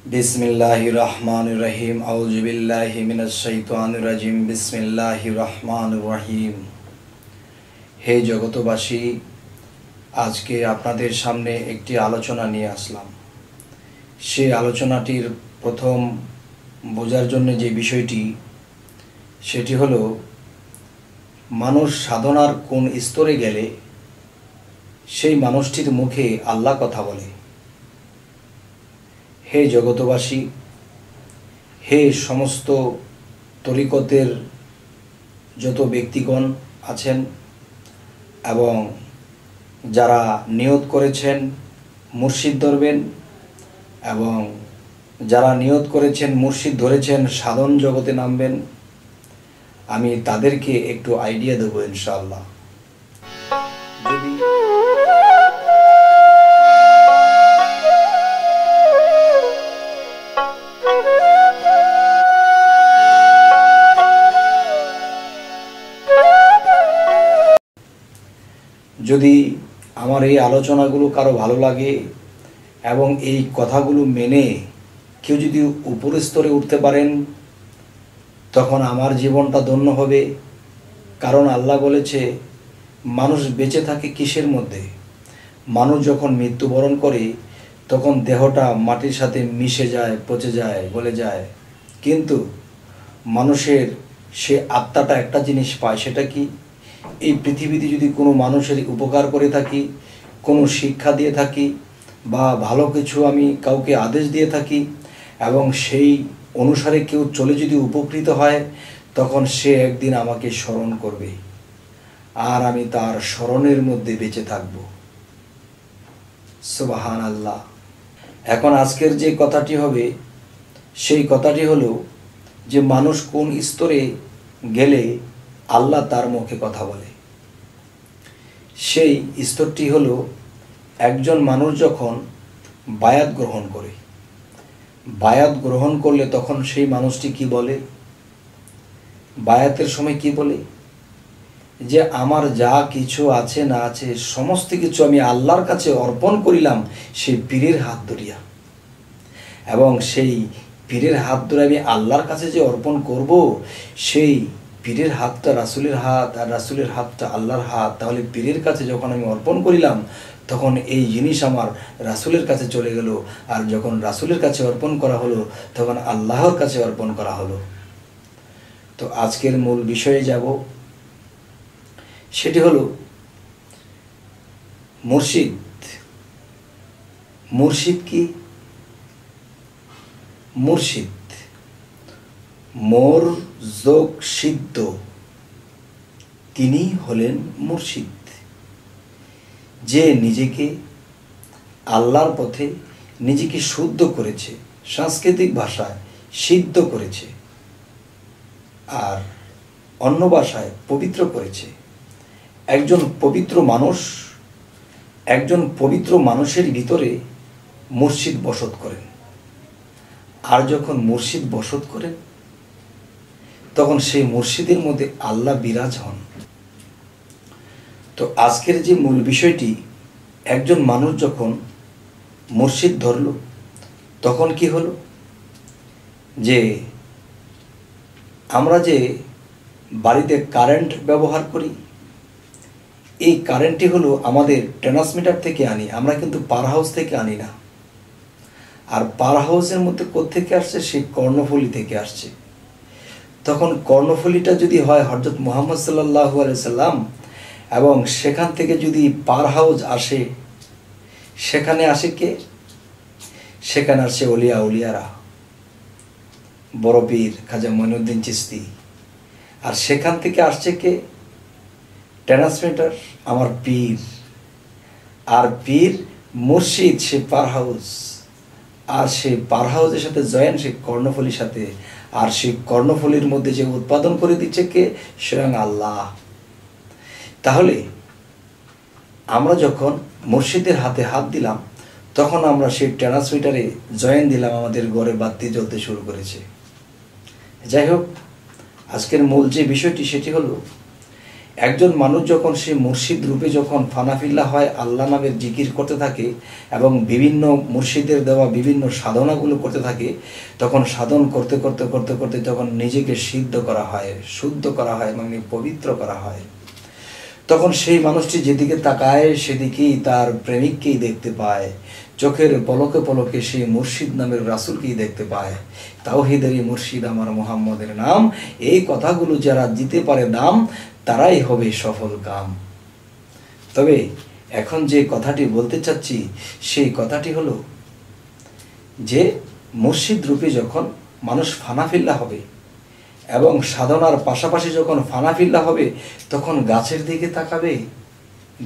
बिस्मिल्लाहिर रहमानिर रहीम आऊज़ु बिल्लाहि मिनश शैतानिर रजीम बिस्मिल्लाहिर रहमानिर रहीम। हे जगतबासी, আজকে আপনাদের সামনে একটি আলোচনা নিয়ে আসলাম। সেই আলোচনাটির প্রথম বোঝার জন্য যে বিষয়টি সেটি হলো মানুষ সাধনার কোন স্তরে গেলে সেই মানুষটির মুখে আল্লাহ কথা বলে। হে জগতবাসী, হে সমস্ত তরিকতের যত ব্যক্তিগণ আছেন এবং যারা নিয়ত করেছেন মুর্শিদ ধরবেন এবং যারা নিয়ত করেছেন মুর্শিদ ধরেছেন সাধন জগতে নামবেন, আমি তাদেরকে একটু আইডিয়া দেব ইনশাআল্লাহ। যদি আমার এই আলোচনাগুলো কারো ভালো লাগে এবং এই কথাগুলো মেনে কেউ যদি উপর স্তরে উঠতে পারেন, তখন আমার জীবনটা ধন্য হবে। কারণ আল্লাহ বলেছে মানুষ বেঁচে থাকে কিসের মধ্যে? মানুষ যখন মৃত্যুবরণ করে তখন দেহটা মাটির সাথে মিশে যায়, পচে যায়, গলে যায়, কিন্তু মানুষের সে আত্মাটা একটা জিনিস পায়। সেটা কি? এই পৃথিবীতে যদি কোনো মানুষের উপকার করে থাকি, কোনো শিক্ষা দিয়ে থাকি বা ভালো কিছু আমি কাউকে আদেশ দিয়ে থাকি এবং সেই অনুসারে কেউ চলে যদি উপকৃত হয়, তখন সে একদিন আমাকে স্মরণ করবে আর আমি তার স্মরণের মধ্যে বেঁচে থাকব। সুবহানাল্লাহ। এখন আজকের যে কথাটি হবে সেই কথাটি হলো যে মানুষ কোন স্তরে গেলে আল্লাহ তার মুখে কথা বলে। সেই স্তরটি হলো একজন মানুষ যখন বায়াত গ্রহণ করে, বায়াত গ্রহণ করলে তখন সেই মানুষটি কি বলে? বায়াতের সময় কি বলে? যে আমার যা কিছু আছে না আছে সমস্ত কিছু আমি আল্লাহর কাছে অর্পণ করিলাম সেই পীরের হাত ধরিয়া। এবং সেই পীরের হাত ধরে আমি আল্লাহর কাছে যে অর্পণ করব, সেই পীরের হাতটা রাসূলের হাত আর রাসূলের হাতটা আল্লাহর হাত। তাহলে পীরের কাছে যখন আমি অর্পণ করিলাম তখন এই জিনিস আমার রাসূলের কাছে চলে গেল, আর যখন রাসূলের কাছে অর্পণ করা হলো তখন আল্লাহর কাছে অর্পণ করা হলো। তো আজকের মূল বিষয়ে যাব, সেটি হলো মুর্শিদ। মুর্শিদ কি? মুর্শিদ মোর যোগ সিদ্ধ, তিনি হলেন মুর্শিদ, যে নিজেকে আল্লাহর পথে নিজেকে শুদ্ধ করেছে, সাংস্কৃতিক ভাষায় সিদ্ধ করেছে আর অন্য ভাষায় পবিত্র করেছে। একজন পবিত্র মানুষ, একজন পবিত্র মানুষের ভিতরে মুর্শিদ বসত করেন। আর যখন মুর্শিদ বসত করেন তখন সেই মুর্শিদের মধ্যে আল্লাহ বিরাজ হন। তো আজকের যে মূল বিষয়টি, একজন মানুষ যখন মুর্শিদ ধরল তখন কি হলো? যে আমরা যে বাড়িতে কারেন্ট ব্যবহার করি, এই কারেন্টটি হলো আমাদের ট্রান্সমিটার থেকে আনি, আমরা কিন্তু পাওয়ার হাউস থেকে আনি না। আর পাওয়ার হাউসের মধ্যে কোত্থেকে আসছে? সেই কর্ণফুলী থেকে আসছে। তখন কর্ণফুলীটা যদি হয় হযরত মুহাম্মদ সাল্লাল্লাহু আলাইহি সাল্লাম, এবং সেখান থেকে যদি পাওয়ার হাউস আসে, সেখানে আসে কে? সেখানে আসে ওলিয়া উলিয়ারা, বড় পীর খাজা মঈনুদ্দিন চিশতি। আর সেখান থেকে আসছে কে? ট্রান্সমিটার, আমার পীর। আর পীর মুর্শিদ সে পাওয়ার হাউস, আর সেই পাওয়ার হাউসের সাথে জয়েন সেই কর্ণফুলীর সাথে। আর সেই কর্ণফুলীর মধ্যে যে উৎপাদন করে দিচ্ছে কে? স্বয়ং আল্লাহ। তাহলে আমরা যখন মুর্শিদের হাতে হাত দিলাম তখন আমরা সেই ট্রান্সমিটারে জয়েন দিলাম, আমাদের ঘরে বাতি জ্বলতে শুরু করেছে। যাই হোক, আজকের মূল যে বিষয়টি সেটি হলো একজন মানুষ যখন সে মুর্শিদ রূপে যখন ফানাফিল্লা হয়, আল্লাহ নামের জিকির করতে থাকে এবং বিভিন্ন মুর্শিদের দেওয়া বিভিন্ন সাধনাগুলো করতে থাকে, তখন সাধন করতে করতে করতে করতে যখন নিজেকে সিদ্ধ করা হয়, শুদ্ধ করা হয়, মানে পবিত্র করা হয়, তখন সেই মানুষটি যেদিকে তাকায় সেদিকেই তার প্রেমিককেই দেখতে পায়, চোখের পলকে পলকে সেই মুর্শিদ নামের রাসূলকেই দেখতে পায়। তাওহীদেরই মুর্শিদ আমার মুহাম্মদের নাম, এই কথাগুলো যারা দিতে পারে দাম, তারাই হবে সফল কাম। তবে এখন যে কথাটি বলতে চাচ্ছি সেই কথাটি হলো যে মুর্শিদ রূপে যখন মানুষ ফানাফিল্লা হবে এবং সাধনার পাশাপাশি যখন ফানাফিল্লা হবে, তখন গাছের দিকে তাকাবে,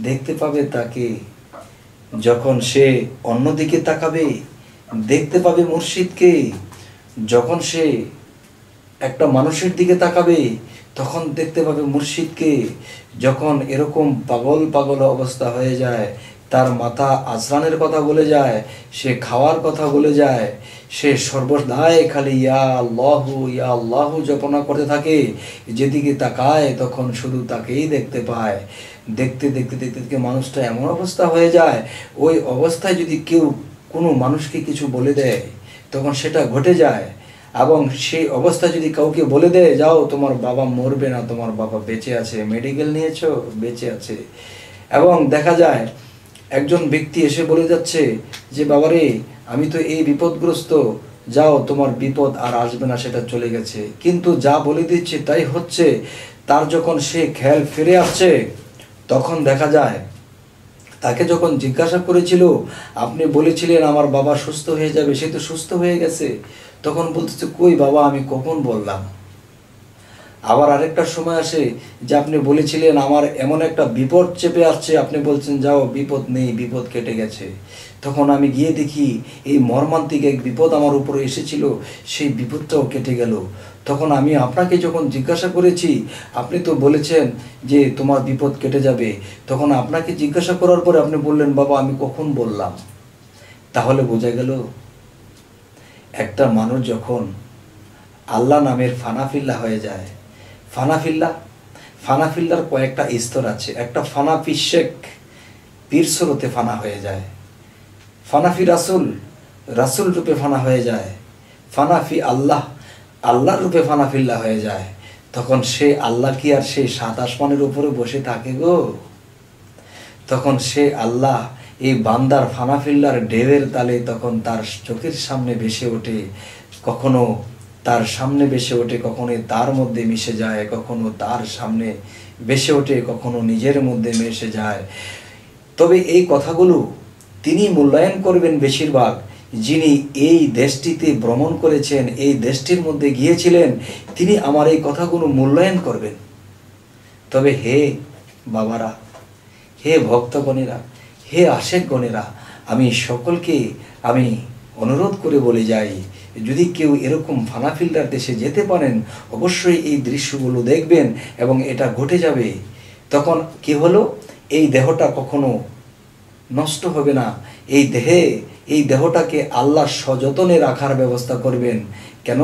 দেখতে পাবে তাকে। যখন সে অন্যদিকে তাকাবে, দেখতে পাবে মুর্শিদকে। যখন সে একটা মানুষের দিকে তাকাবে, তখন দেখতে পাবে মুর্শিদকে। যখন এরকম পাগল পাগল অবস্থা হয়ে যায়, তার মাথা আজরানের কথা বলে যায়, সে খাওয়ার কথা বলে যায়, সে সর্বদাই খালি ইয়া আল্লাহু জপনা করতে থাকে, যেদিকে তাকায় তখন শুধু তাকেই দেখতে পায়। দেখতে দেখতে দেখতে দেখতে মানুষটা এমন অবস্থা হয়ে যায়, ওই অবস্থায় যদি কেউ কোনো মানুষকে কিছু বলে দেয়, তখন সেটা ঘটে যায়। এবং সেই অবস্থা যদি কাউকে বলে দেয়, যাও তোমার বাবা মরবে না, তোমার বাবা বেঁচে আছে, মেডিকেল নিয়েছো, বেঁচে আছে। এবং দেখা যায় একজন ব্যক্তি এসে বলে যাচ্ছে যে বাবারে আমি তো এই বিপদগ্রস্ত, যাও তোমার বিপদ আর আসবে না, সেটা চলে গেছে। কিন্তু যা বলে দিচ্ছে তাই হচ্ছে। তার যখন সে খেয়াল ফিরে আসছে, তখন দেখা যায় তাকে যখন জিজ্ঞাসা করেছিল, আপনি বলেছিলেন আমার বাবা সুস্থ হয়ে যাবে, সে তো সুস্থ হয়ে গেছে, তখন বলতেছে কই বাবা, আমি কখন বললাম। আবার আরেকটা সময় আসে যে আপনি বলেছিলেন আমার এমন একটা বিপদ চেপে আসছে, আপনি বলছেন যাও বিপদ নেই, বিপদ কেটে গেছে। তখন আমি গিয়ে দেখি এই মর্মান্তিক এক বিপদ আমার উপরে এসেছিল, সেই বিপদটাও কেটে গেল। তখন আমি আপনাকে যখন জিজ্ঞাসা করেছি, আপনি তো বলেছেন যে তোমার বিপদ কেটে যাবে, তখন আপনাকে জিজ্ঞাসা করার পরে আপনি বললেন বাবা আমি কখন বললাম। তাহলে বোঝা গেল একটা মানুষ যখন আল্লাহ নামের ফানাফিল্লা হয়ে যায়, ফানাফিল্লার কয়েকটা স্তর আছে। একটা ফানাফি শেখ, পীর সুরতে ফানা হয়ে যায়। ফানাফি রাসূল রূপে ফানা হয়ে যায়। ফানাফি আল্লাহর রূপে ফানাফিল্লা হয়ে যায়। তখন সে আল্লাহ কি আর সেই সাত আসমানের উপরে বসে থাকে গো? তখন সে আল্লাহ এই বান্দার ফানাফিল্লার ঢেউয়ের তালে তখন তার চোখের সামনে ভেসে ওঠে, কখনো তার সামনে ভেসে ওঠে, কখনো তার মধ্যে মিশে যায়, কখনো তার সামনে ভেসে ওঠে, কখনো নিজের মধ্যে মিশে যায়। তবে এই কথাগুলো তিনি মূল্যায়ন করবেন বেশিরভাগ, যিনি এই দেশটিতে ভ্রমণ করেছেন, এই দেশটির মধ্যে গিয়েছিলেন, তিনি আমার এই কথাগুলো মূল্যায়ন করবেন। তবে হে বাবারা, হে ভক্তগণেরা, হে আশেকগণেরা, আমি সকলকে আমি অনুরোধ করে বলে যাই, যদি কেউ এরকম ফানাফিল্লার দেশে যেতে পারেন, অবশ্যই এই দৃশ্যগুলো দেখবেন এবং এটা ঘটে যাবে। তখন কি হলো, এই দেহটা কখনো নষ্ট হবে না। এই দেহটাকে আল্লাহ সযতনে রাখার ব্যবস্থা করবেন। কেন?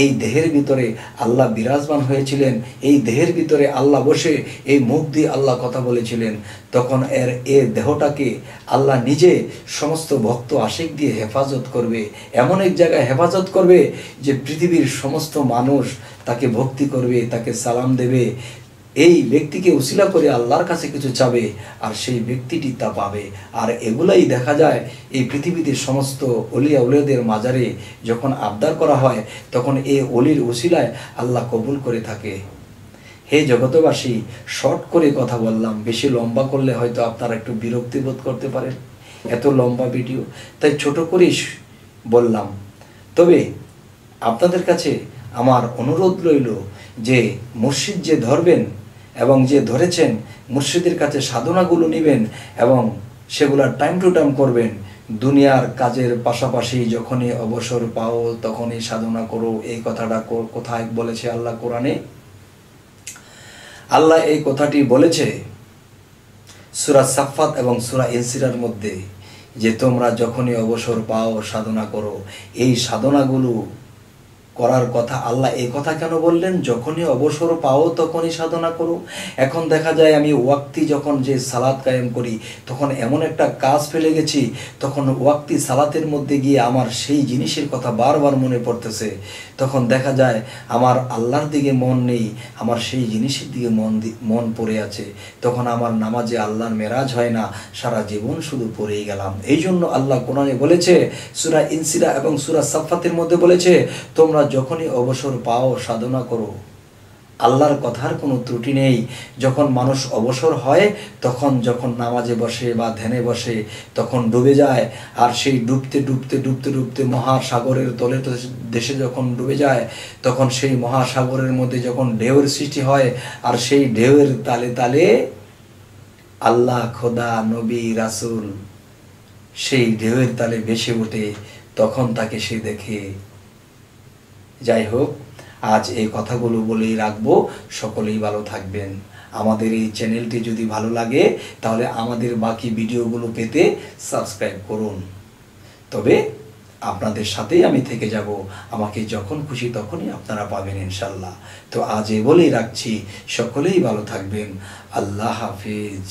এই দেহের ভিতরে আল্লাহ বিরাজমান হয়েছিলেন, এই দেহের ভিতরে আল্লাহ বসে এই মুখ দিয়ে আল্লাহ কথা বলেছিলেন। তখন এর দেহটাকে আল্লাহ নিজে সমস্ত ভক্ত আশিক দিয়ে হেফাজত করবে, এমন এক জায়গায় হেফাজত করবে যে পৃথিবীর সমস্ত মানুষ তাকে ভক্তি করবে, তাকে সালাম দেবে। এই ব্যক্তিকে উসিলা করে আল্লাহর কাছে কিছু চাবে আর সেই ব্যক্তিটি তা পাবে। আর এগুলাই দেখা যায় এই পৃথিবীতে সমস্ত অলিয়া উলিয়াদের মাজারে যখন আবদার করা হয়, তখন এই অলির উসিলায় আল্লাহ কবুল করে থাকে। হে জগতবাসী, শর্ট করে কথা বললাম, বেশি লম্বা করলে হয়তো আপনারা একটু বিরক্তি বোধ করতে পারেন, এত লম্বা ভিডিও, তাই ছোট করেই বললাম। তবে আপনাদের কাছে আমার অনুরোধ রইল যে মুর্শিদ যে ধরবেন এবং যে ধরেছেন, মুর্শিদের কাছে সাধনাগুলো নেবেন এবং সেগুলো টাইম টু টাইম করবেন। দুনিয়ার কাজের পাশাপাশি যখনই অবসর পাও তখনই সাধনা করো, এই কথাটা কোথায় বলেছে আল্লাহ কোরআনে? আল্লাহ এই কথাটি বলেছে সূরা সাফফাত এবং সূরা ইনসিরার মধ্যে, যে তোমরা যখনই অবসর পাও সাধনা করো। এই সাধনাগুলো করার কথা। আল্লাহ এই কথা কেন বললেন? যখনই অবসর পাও তখনই সাধনা করো। এখন দেখা যায় আমি ওয়াক্তি যখন যে সালাত কায়েম করি তখন এমন একটা কাজ ফেলে গেছি, তখন ওয়াক্তি সালাতের মধ্যে গিয়ে আমার সেই জিনিসের কথা বারবার মনে পড়তেছে। তখন দেখা যায় আমার আল্লাহর দিকে মন নেই, আমার সেই জিনিসের দিকে মন পড়ে আছে। তখন আমার নামাজে আল্লাহর মেরাজ হয় না, সারা জীবন শুধু পড়েই গেলাম। এই জন্য আল্লাহ কোরআনে বলেছে, সূরা ইনসিরা এবং সূরা সাফফাতের মধ্যে বলেছে, তোমরা যখনই অবসর পাও সাধনা করো। আল্লাহর কথার কোনো ত্রুটি নেই। যখন মানুষ অবসর হয় তখন যখন নামাজে বসে বা ধ্যানে বসে তখন ডুবে যায়, আর সেই ডুবতে ডুবতে ডুবতে ডুবতে মহাসাগরের তলে দেশে যখন ডুবে যায় তখন সেই মহাসাগরের মধ্যে যখন ঢেউয়ের সৃষ্টি হয়, আর সেই ঢেউয়ের তালে তালে আল্লাহ, খোদা, নবী, রাসূল সেই ঢেউয়ের তালে ভেসে ওঠে, তখন তাকে সে দেখে। যাই হোক, আজ এই কথাগুলো বলেই রাখবো। সকলেই ভালো থাকবেন। আমাদের এই চ্যানেলটি যদি ভালো লাগে তাহলে আমাদের বাকি ভিডিওগুলো পেতে সাবস্ক্রাইব করুন। তবে আপনাদের সাথেই আমি থেকে যাব, আমাকে যখন খুশি তখনই আপনারা পাবেন ইনশাল্লাহ। তো আজ এ বলেই রাখছি, সকলেই ভালো থাকবেন। আল্লাহ হাফিজ।